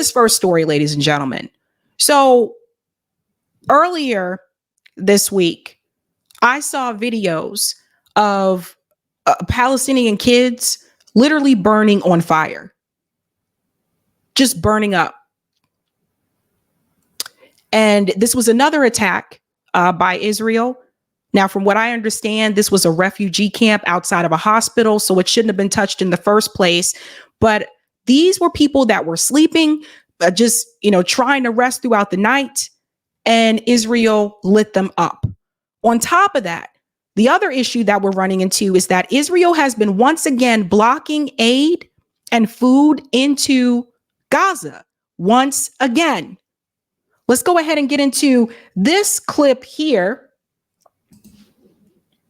this first story, ladies and gentlemen. So earlier this week, I saw videos of Palestinian kids literally burning on fire, just burning up. And this was another attack by Israel. Now, from what I understand, this was a refugee camp outside of a hospital, so it shouldn't have been touched in the first place. But these were people that were sleeping, just, trying to rest throughout the night, and Israel lit them up. On top of that, the other issue that we're running into is that Israel has been once again blocking aid and food into Gaza once again. Let's go ahead and get into this clip here.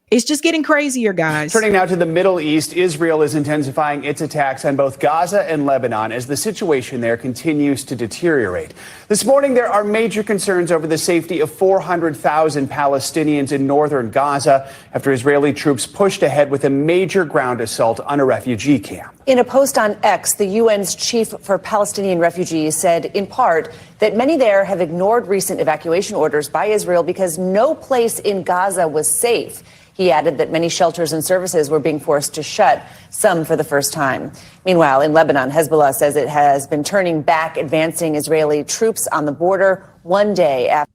It's just getting crazier, guys. Turning now to the Middle East, Israel is intensifying its attacks on both Gaza and Lebanon as the situation there continues to deteriorate. This morning, there are major concerns over the safety of 400,000 Palestinians in northern Gaza after Israeli troops pushed ahead with a major ground assault on a refugee camp. In a post on X, the UN's chief for Palestinian refugees said, in part, that many there have ignored recent evacuation orders by Israel because no place in Gaza was safe. He added that many shelters and services were being forced to shut, some for the first time. Meanwhile, in Lebanon, Hezbollah says it has been turning back advancing Israeli troops on the border one day after.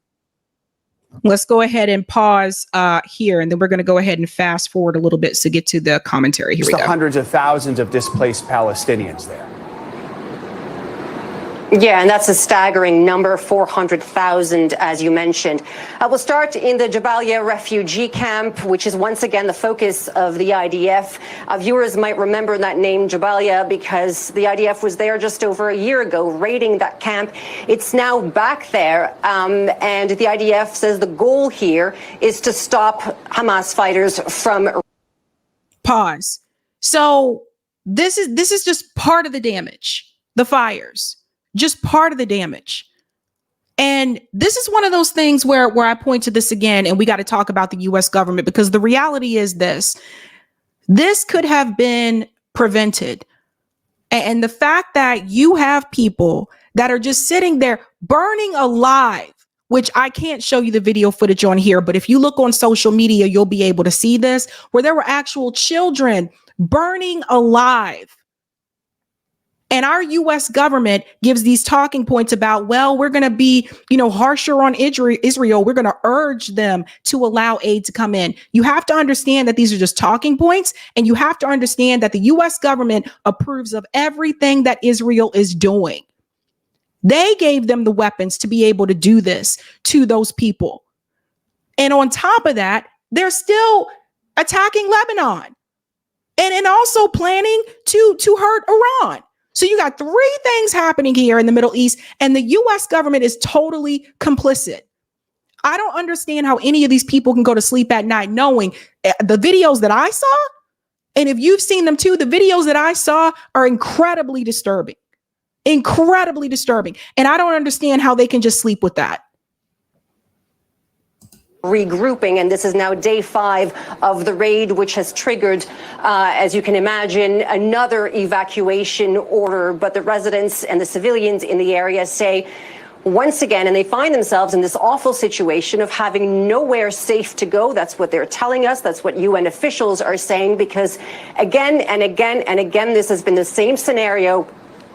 Let's go ahead and pause here, and then we're going to go ahead and fast forward a little bit to get to the commentary. Here we go. Hundreds of thousands of displaced Palestinians there. Yeah, and that's a staggering number, 400,000, as you mentioned. We'll start in the Jabalia refugee camp, which is once again the focus of the IDF. Viewers might remember that name, Jabalia, because the IDF was there just over a year ago, raiding that camp. It's now back there, and the IDF says the goal here is to stop Hamas fighters from... Pause. So this is just part of the damage, the fires. Just part of the damage. And this is one of those things where I point to this again, and we got to talk about the US government, because the reality is this could have been prevented. And the fact that you have people that are just sitting there burning alive, which I can't show you the video footage on here, but if you look on social media, you'll be able to see this, where there were actual children burning alive. And our US government gives these talking points about, well, we're going to be, harsher on Israel. We're going to urge them to allow aid to come in. You have to understand that these are just talking points. And you have to understand that the US government approves of everything that Israel is doing. They gave them the weapons to be able to do this to those people. And on top of that, they're still attacking Lebanon and also planning to hurt Iran. So you got three things happening here in the Middle East, and the US government is totally complicit. I don't understand how any of these people can go to sleep at night knowing the videos that I saw. And if you've seen them too, the videos that I saw are incredibly disturbing, And I don't understand how they can just sleep with that. Regrouping, and this is now day 5 of the raid, which has triggered, as you can imagine, another evacuation order. But the residents and the civilians in the area say once again, and they find themselves in this awful situation of having nowhere safe to go. That's what they're telling us. That's what UN officials are saying, because again and again and again, this has been the same scenario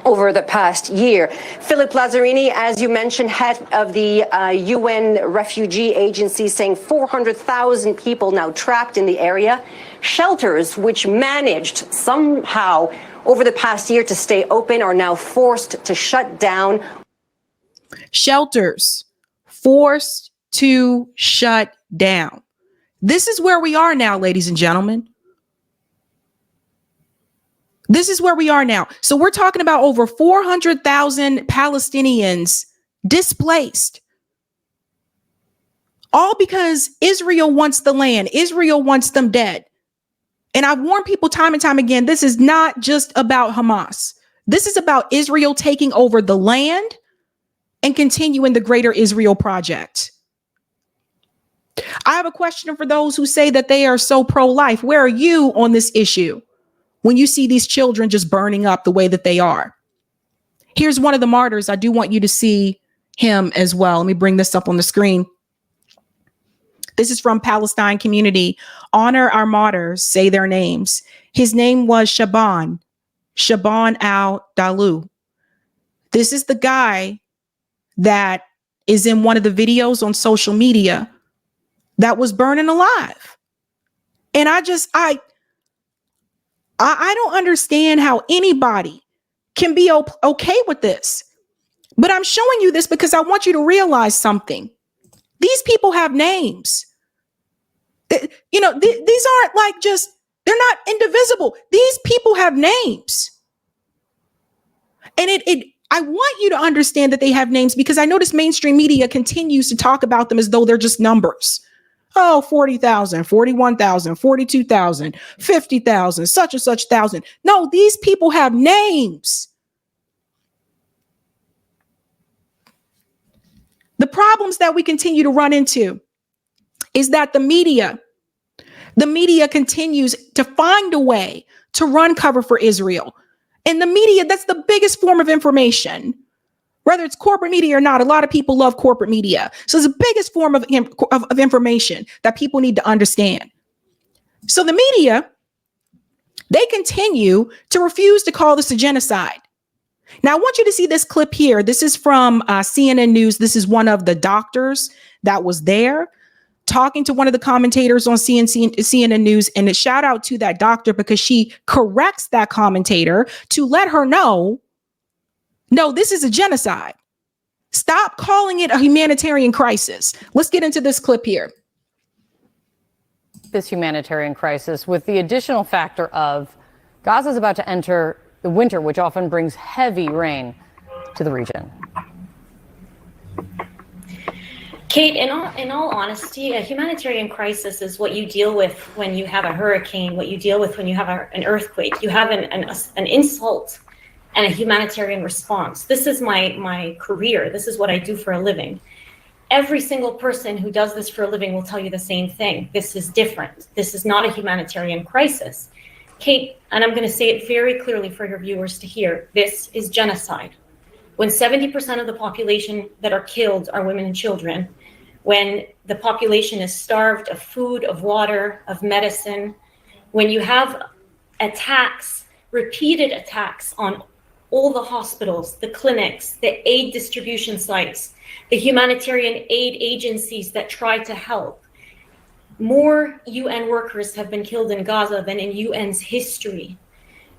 over the past year. Philip Lazzarini, as you mentioned, head of the UN Refugee Agency, saying 400,000 people now trapped in the area. Shelters, which managed somehow over the past year to stay open, are now forced to shut down. Shelters forced to shut down. This is where we are now, ladies and gentlemen. This is where we are now. So we're talking about over 400,000 Palestinians displaced. All because Israel wants the land. Israel wants them dead. And I've warned people time and time again, this is not just about Hamas. This is about Israel taking over the land and continuing the greater Israel project. I have a question for those who say that they are so pro-life. Where are you on this issue when you see these children just burning up the way that they are? Here's one of the martyrs. I do want you to see him as well. Let me bring this up on the screen. This is from Palestine community. Honor our martyrs, say their names. His name was Shaban al-Dalu. This is the guy that is in one of the videos on social media that was burning alive. And I don't understand how anybody can be okay with this. But I'm showing you this because I want you to realize something. These people have names. These aren't like just, they're not indivisible. These people have names. And I want you to understand that they have names because I notice mainstream media continues to talk about them as though they're just numbers. Oh, 40,000, 41,000, 42,000, 50,000, such and such thousand. No, these people have names. The problems that we continue to run into is that the media continues to find a way to run cover for Israel. And the media, that's the biggest form of information. Whether it's corporate media or not, a lot of people love corporate media. So it's the biggest form of information that people need to understand. So the media, they continue to refuse to call this a genocide. Now, I want you to see this clip here. This is from CNN News. This is one of the doctors that was there talking to one of the commentators on CNN News. And a shout out to that doctor because she corrects that commentator to let her know, no, this is a genocide. Stop calling it a humanitarian crisis. Let's get into this clip here. This humanitarian crisis with the additional factor of Gaza is about to enter the winter, which often brings heavy rain to the region. Kate, in all honesty, a humanitarian crisis is what you deal with when you have a hurricane, what you deal with when you have an earthquake. You have an insult and a humanitarian response. This is my career. This is what I do for a living. Every single person who does this for a living will tell you the same thing. This is different. This is not a humanitarian crisis. Kate, and I'm going to say it very clearly for your viewers to hear, this is genocide. When 70% of the population that are killed are women and children, when the population is starved of food, of water, of medicine, when you have attacks, repeated attacks on all the hospitals, the clinics, the aid distribution sites, the humanitarian aid agencies that try to help. More UN workers have been killed in Gaza than in UN's history.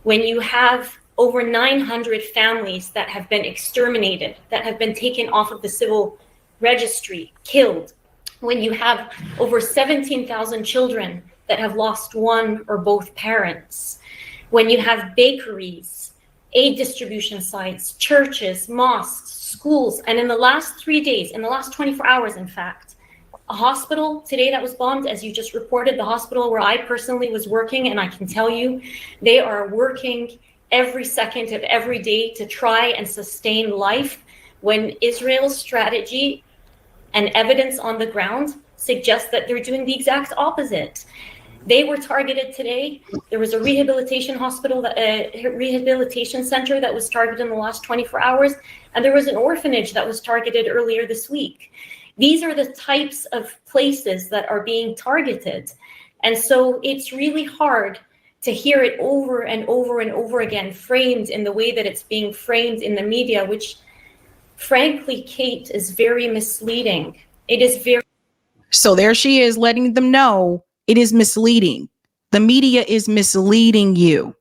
When you have over 900 families that have been exterminated, that have been taken off of the civil registry, killed. When you have over 17,000 children that have lost one or both parents. When you have bakeries, aid distribution sites, churches, mosques, schools, and in the last 3 days, in the last 24 hours, in fact, a hospital today that was bombed, as you just reported, the hospital where I personally was working, and I can tell you, they are working every second of every day to try and sustain life when Israel's strategy and evidence on the ground suggests that they're doing the exact opposite. They were targeted today. There was a rehabilitation center that was targeted in the last 24 hours, and there was an orphanage that was targeted earlier this week. These are the types of places that are being targeted. And so it's really hard to hear it over and over and over again, framed in the way that it's being framed in the media, which frankly, Kate, is very misleading. It is very. So there she is letting them know it is misleading. The media is misleading you.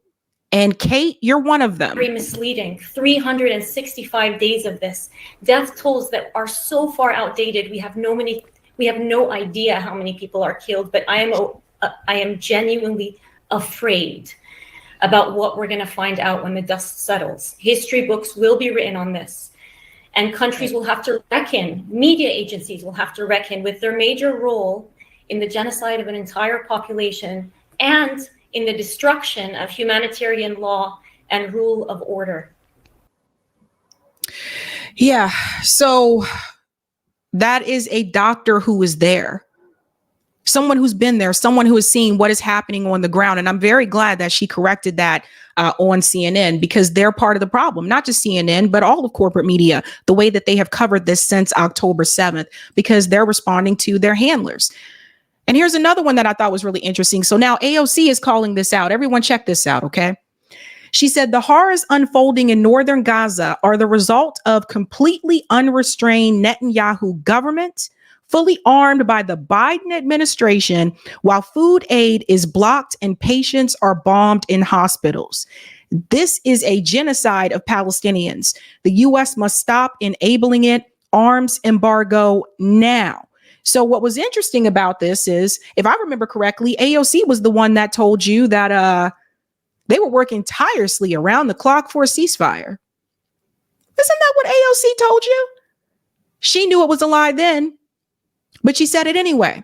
And Kate, you're one of them. Very misleading. 365 days of this. Death tolls that are so far outdated. We have no idea how many people are killed, but I am genuinely afraid about what we're going to find out when the dust settles. History books will be written on this, and countries will have to reckon, media agencies will have to reckon with their major role in the genocide of an entire population and in the destruction of humanitarian law and rule of order. Yeah, so that is a doctor who was there. someone who's been there, someone who has seen what is happening on the ground. And I'm very glad that she corrected that on CNN, because they're part of the problem, not just CNN, but all of corporate media, the way that they have covered this since October 7th, because they're responding to their handlers. And here's another one that I thought was really interesting. So now AOC is calling this out. Everyone check this out, okay? She said the horrors unfolding in northern Gaza are the result of completely unrestrained Netanyahu government, fully armed by the Biden administration, while food aid is blocked and patients are bombed in hospitals. This is a genocide of Palestinians. The U.S. must stop enabling it. Arms embargo now. So what was interesting about this is, if I remember correctly, AOC was the one that told you that they were working tirelessly around the clock for a ceasefire. Isn't that what AOC told you? She knew it was a lie then, but she said it anyway.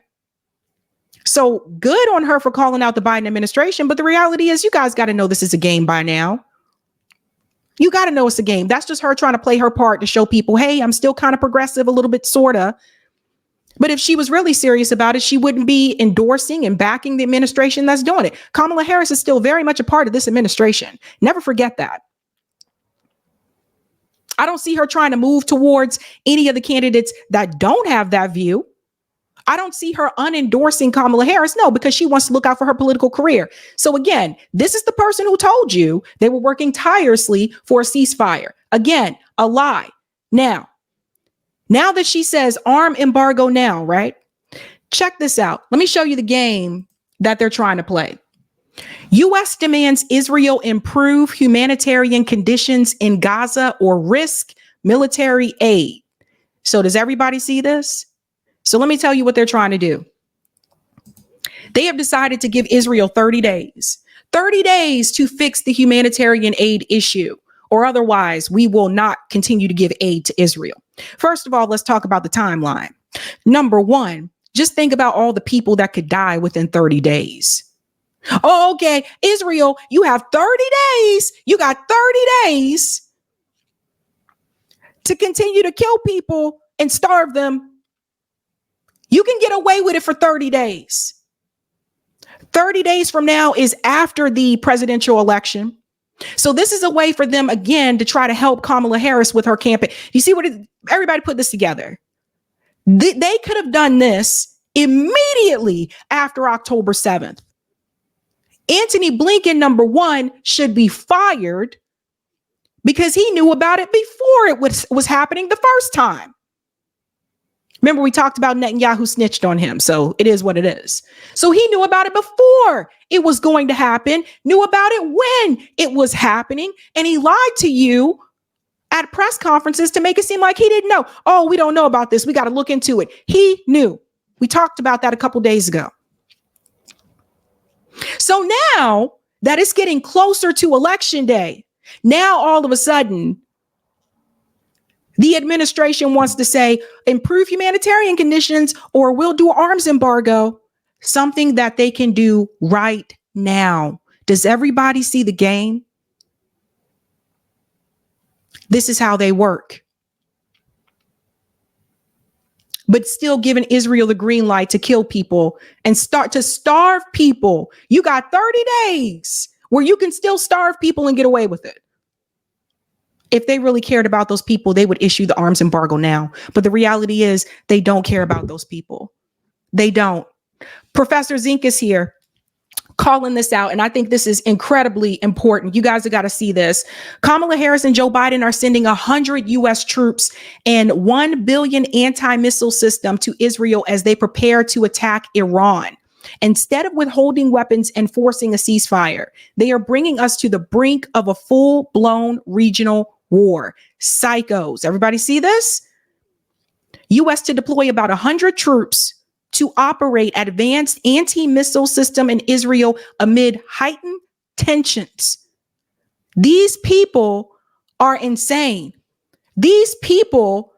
So good on her for calling out the Biden administration. But the reality is, you guys got to know this is a game by now. You got to know it's a game. That's just her trying to play her part to show people, hey, I'm still kind of progressive, a little bit, sort of. But if she was really serious about it, she wouldn't be endorsing and backing the administration that's doing it. Kamala Harris is still very much a part of this administration. Never forget that. I don't see her trying to move towards any of the candidates that don't have that view. I don't see her unendorsing Kamala Harris. No, because she wants to look out for her political career. So again, this is the person who told you they were working tirelessly for a ceasefire. Again, a lie. Now that she says arm embargo now, right? Check this out. Let me show you the game that they're trying to play. U.S. demands Israel improve humanitarian conditions in Gaza or risk military aid. So does everybody see this? So let me tell you what they're trying to do. They have decided to give Israel 30 days to fix the humanitarian aid issue, or otherwise we will not continue to give aid to Israel. First of all, let's talk about the timeline. Number one, just think about all the people that could die within 30 days. Oh, okay, Israel, you have 30 days. You got 30 days to continue to kill people and starve them. You can get away with it for 30 days. 30 days from now is after the presidential election. So this is a way for them, again, to try to help Kamala Harris with her campaign. You see everybody put this together. They could have done this immediately after October 7th. Antony Blinken, number one, should be fired because he knew about it before it was happening the first time. Remember, we talked about Netanyahu snitched on him. So it is what it is. So he knew about it before it was going to happen, knew about it when it was happening. And he lied to you at press conferences to make it seem like he didn't know. Oh, we don't know about this. We got to look into it. He knew. We talked about that a couple days ago. So now that it's getting closer to election day, now all of a sudden, the administration wants to say, improve humanitarian conditions or we'll do arms embargo, something that they can do right now. Does everybody see the game? This is how they work. But still giving Israel the green light to kill people and start to starve people. You got 30 days where you can still starve people and get away with it. If they really cared about those people, they would issue the arms embargo now. But the reality is they don't care about those people. They don't. Professor Zink is here calling this out. And I think this is incredibly important. You guys have got to see this. Kamala Harris and Joe Biden are sending 100 U.S. troops and 1 billion anti-missile system to Israel as they prepare to attack Iran. Instead of withholding weapons and forcing a ceasefire, they are bringing us to the brink of a full-blown regional war. Psychos. Everybody see this? U.S. to deploy about 100 troops to operate advanced anti-missile system in Israel amid heightened tensions. These people are insane. These people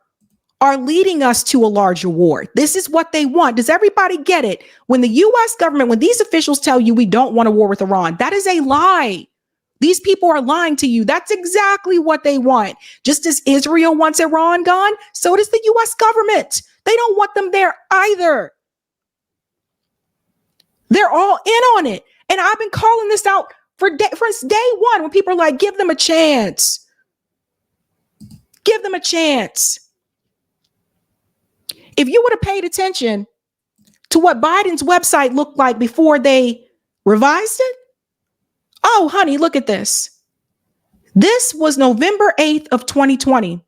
are leading us to a larger war. This is what they want. Does everybody get it? When the U.S. government, when these officials tell you we don't want a war with Iran, that is a lie. These people are lying to you. That's exactly what they want. Just as Israel wants Iran gone, so does the U.S. government. They don't want them there either. They're all in on it. And I've been calling this out since day one when people are like, give them a chance. Give them a chance. If you would have paid attention to what Biden's website looked like before they revised it. Oh, honey, look at this. This was November 8th of 2020.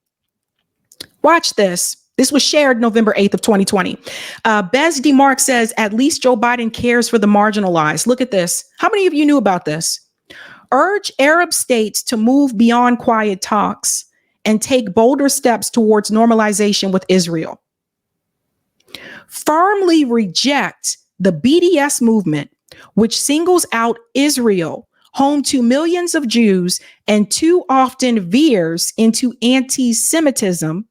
Watch this. This was shared November 8th of 2020. Bez DeMark says, at least Joe Biden cares for the marginalized. Look at this. How many of you knew about this? Urge Arab states to move beyond quiet talks and take bolder steps towards normalization with Israel. Firmly reject the BDS movement, which singles out Israel, home to millions of Jews, and too often veers into anti-Semitism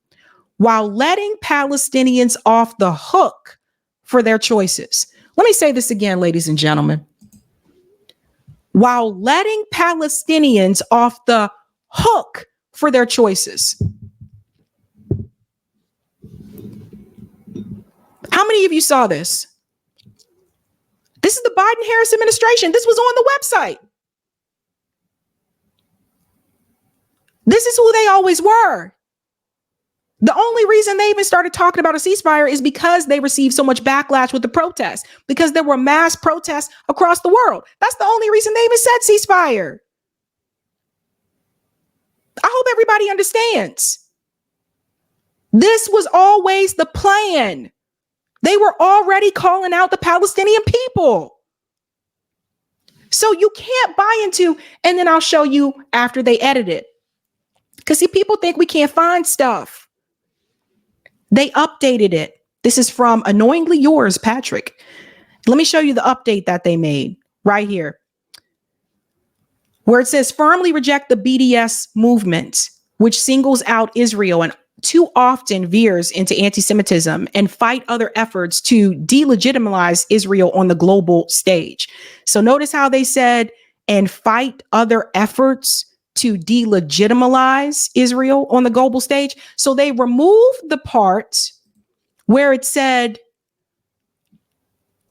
while letting Palestinians off the hook for their choices. Let me say this again, ladies and gentlemen. While letting Palestinians off the hook for their choices. How many of you saw this? This is the Biden-Harris administration. This was on the website. This is who they always were. The only reason they even started talking about a ceasefire is because they received so much backlash with the protests, because there were mass protests across the world. That's the only reason they even said ceasefire. I hope everybody understands. This was always the plan. They were already calling out the Palestinian people. So you can't buy into, and then I'll show you after they edit it. Because see, people think we can't find stuff. They updated it. This is from Annoyingly Yours, Patrick. Let me show you the update that they made right here, where it says firmly reject the BDS movement, which singles out Israel and too often veers into anti-Semitism, and fight other efforts to delegitimize Israel on the global stage. So notice how they said, and fight other efforts to delegitimize Israel on the global stage. So they removed the part where it said,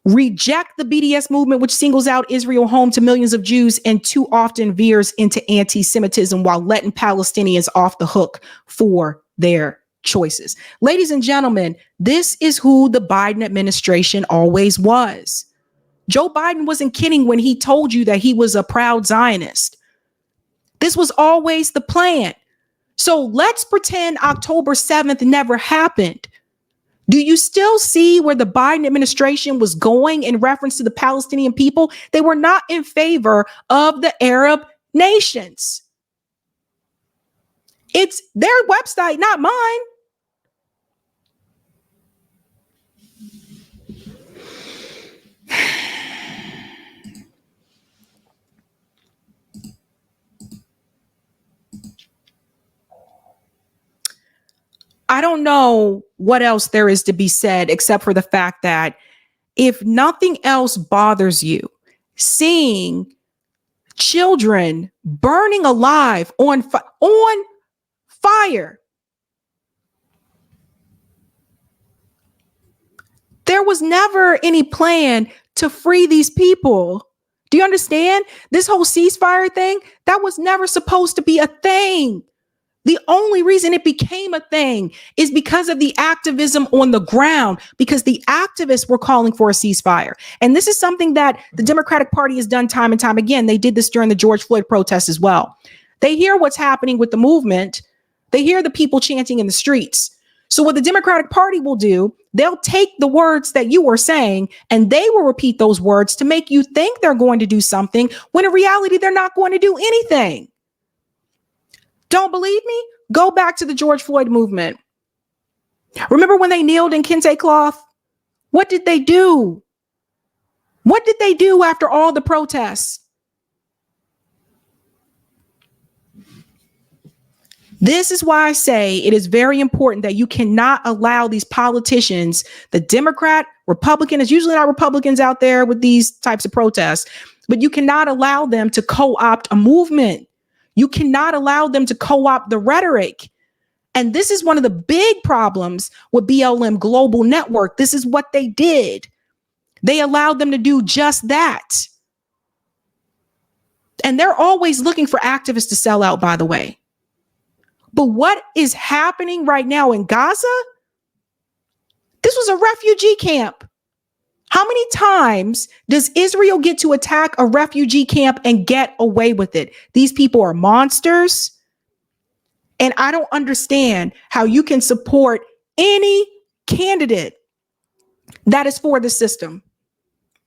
reject the BDS movement, which singles out Israel, home to millions of Jews, and too often veers into anti-Semitism while letting Palestinians off the hook for their choices. Ladies and gentlemen, this is who the Biden administration always was. Joe Biden wasn't kidding when he told you that he was a proud Zionist. This was always the plan. So let's pretend October 7th never happened. Do you still see where the Biden administration was going in reference to the Palestinian people? They were not in favor of the Arab nations. It's their website, not mine. I don't know what else there is to be said, except for the fact that if nothing else bothers you, seeing children burning alive on fire, there was never any plan to free these people. Do you understand? This whole ceasefire thing, that was never supposed to be a thing. The only reason it became a thing is because of the activism on the ground, because the activists were calling for a ceasefire. And this is something that the Democratic Party has done time and time again. They did this during the George Floyd protests as well. They hear what's happening with the movement. They hear the people chanting in the streets. So what the Democratic Party will do, they'll take the words that you were saying and they will repeat those words to make you think they're going to do something when in reality, they're not going to do anything. Don't believe me? Go back to the George Floyd movement. Remember when they kneeled in kente cloth? What did they do? What did they do after all the protests? This is why I say it is very important that you cannot allow these politicians, the Democrat, Republican, it's usually not Republicans out there with these types of protests, but you cannot allow them to co-opt a movement. You cannot allow them to co-opt the rhetoric. And this is one of the big problems with BLM Global Network. This is what they did. They allowed them to do just that. And they're always looking for activists to sell out, by the way. But what is happening right now in Gaza? This was a refugee camp. How many times does Israel get to attack a refugee camp and get away with it? These people are monsters. And I don't understand how you can support any candidate that is for the system.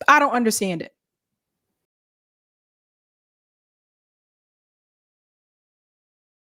I don't understand it.